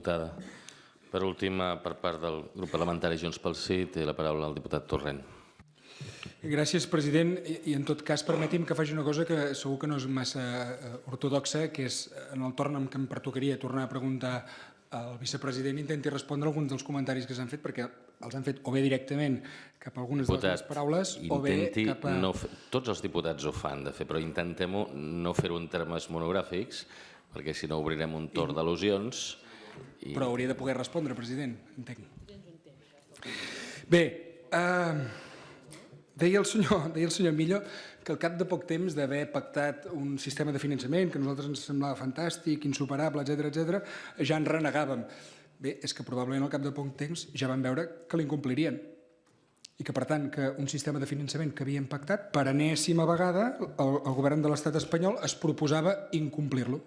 diputada. Per últim, per part del grup parlamentari Junts pel Sí, té la paraula el diputat Torrent. Gràcies, president. I en tot cas, permeti'm que faci una cosa que segur que no és massa ortodoxa, que és en el torn en què em pertocaria tornar a preguntar al vicepresident, intenti respondre alguns dels comentaris que s'han fet, perquè els han fet o bé directament cap a algunes de les meves paraules o bé cap a... Tots els diputats ho fan, de fer, però intentem-ho no fer-ho en termes monogràfics, perquè si no obrirem un torn d'al·lusions. Però hauria de poder respondre, president, entenc. Bé, deia el senyor Millo que al cap de poc temps d'haver pactat un sistema de finançament que a nosaltres ens semblava fantàstic, insuperable, etc., ja en renegàvem. Bé, és que probablement al cap de poc temps ja vam veure que l'incomplirien i que, per tant, que un sistema de finançament que havíem pactat, per enèsima vegada, el govern de l'estat espanyol es proposava incomplir-lo.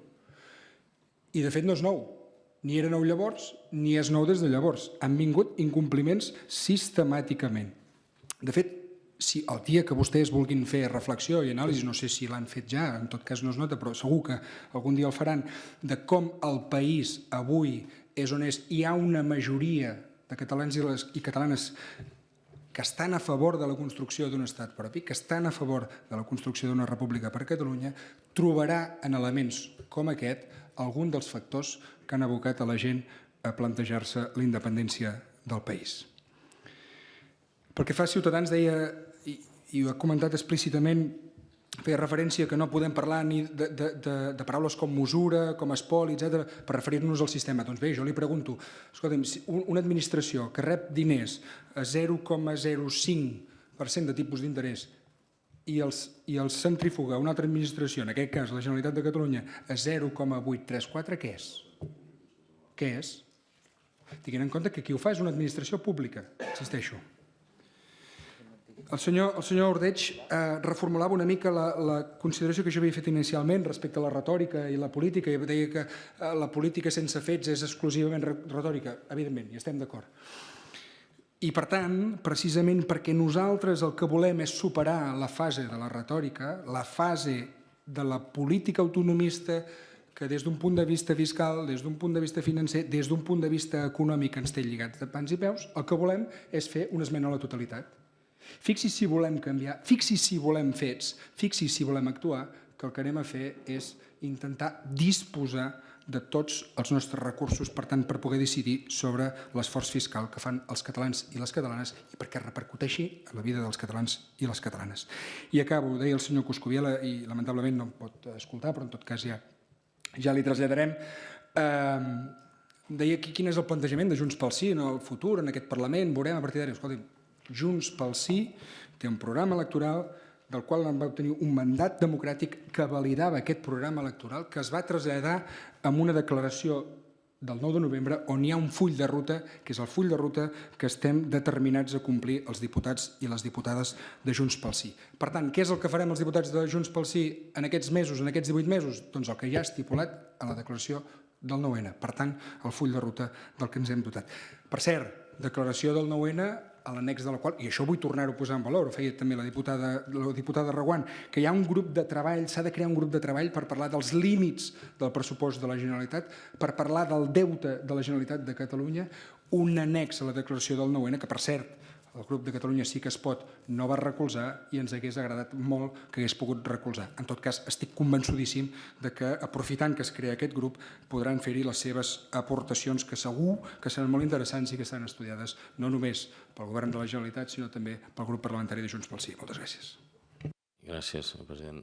I, de fet, no és nou. Ni era nou llavors, ni és nou des de llavors. Han vingut incompliments sistemàticament. De fet, si el dia que vostès vulguin fer reflexió i anàlisi, no sé si l'han fet ja, en tot cas no es nota, però segur que algun dia el faran, de com el país avui és on és, hi ha una majoria de catalans i catalanes que estan a favor de la construcció d'un estat propi, que estan a favor de la construcció d'una república per Catalunya, trobarà en elements com aquest algun dels factors que han abocat a la gent a plantejar-se la independència del país. Pel que fa a Ciutadans, deia, i ho ha comentat explícitament, feia referència que no podem parlar ni de paraules com usura, com espoli, etc., per referir-nos al sistema. Doncs bé, jo li pregunto, escolta'm, una administració que rep diners a 0,05% de tipus d'interès i els centrifuga una altra administració, en aquest cas la Generalitat de Catalunya, a 0,834, què és? Què és? Tinguent en compte que qui ho fa és una administració pública, insisteixo. El senyor Ordeig reformulava una mica la consideració que jo havia fet inicialment respecte a la retòrica i la política, i deia que la política sense fets és exclusivament retòrica. Evidentment, hi estem d'acord. I, per tant, precisament perquè nosaltres el que volem és superar la fase de la retòrica, la fase de la política autonomista que des d'un punt de vista fiscal, des d'un punt de vista financer, des d'un punt de vista econòmic ens té lligats de pans i peus, el que volem és fer una esmena a la totalitat. Fixi si volem canviar, fixi si volem fets, fixi si volem actuar, que el que anem a fer és intentar disposar de tots els nostres recursos, per tant, per poder decidir sobre l'esforç fiscal que fan els catalans i les catalanes i perquè repercuteixi en la vida dels catalans i les catalanes. I acabo, deia el senyor Coscubiela, i lamentablement no em pot escoltar, però en tot cas ja li traslladarem, deia quin és el plantejament de Junts pel Sí en el futur, en aquest Parlament, veurem a partir d'ara. Escolti'm, Junts pel Sí té un programa electoral del qual va obtenir un mandat democràtic que validava aquest programa electoral, que es va traslladar amb una declaració del 9 de novembre on hi ha un full de ruta, que és el full de ruta que estem determinats a complir els diputats i les diputades de Junts pel Sí. Per tant, què és el que farem els diputats de Junts pel Sí en aquests mesos, en aquests 18 mesos? Doncs el que ja ha estipulat a la declaració del 9N. Per tant, el full de ruta del que ens hem dotat. Per cert, declaració del 9N a l'annex de la qual, i això vull tornar-ho a posar en valor, ho feia també la diputada Reguant, que hi ha un grup de treball, s'ha de crear un grup de treball per parlar dels límits del pressupost de la Generalitat, per parlar del deute de la Generalitat de Catalunya, un annex a la declaració del 9N, que per cert, el grup de Catalunya Sí que es pot no va recolzar i ens hagués agradat molt que hagués pogut recolzar. En tot cas, estic convençudíssim que, aprofitant que es crea aquest grup, podran fer-hi les seves aportacions que segur que seran molt interessants i que seran estudiades no només pel Govern de la Generalitat, sinó també pel grup parlamentari de Junts pel Sí. Moltes gràcies. Gràcies, senyor president.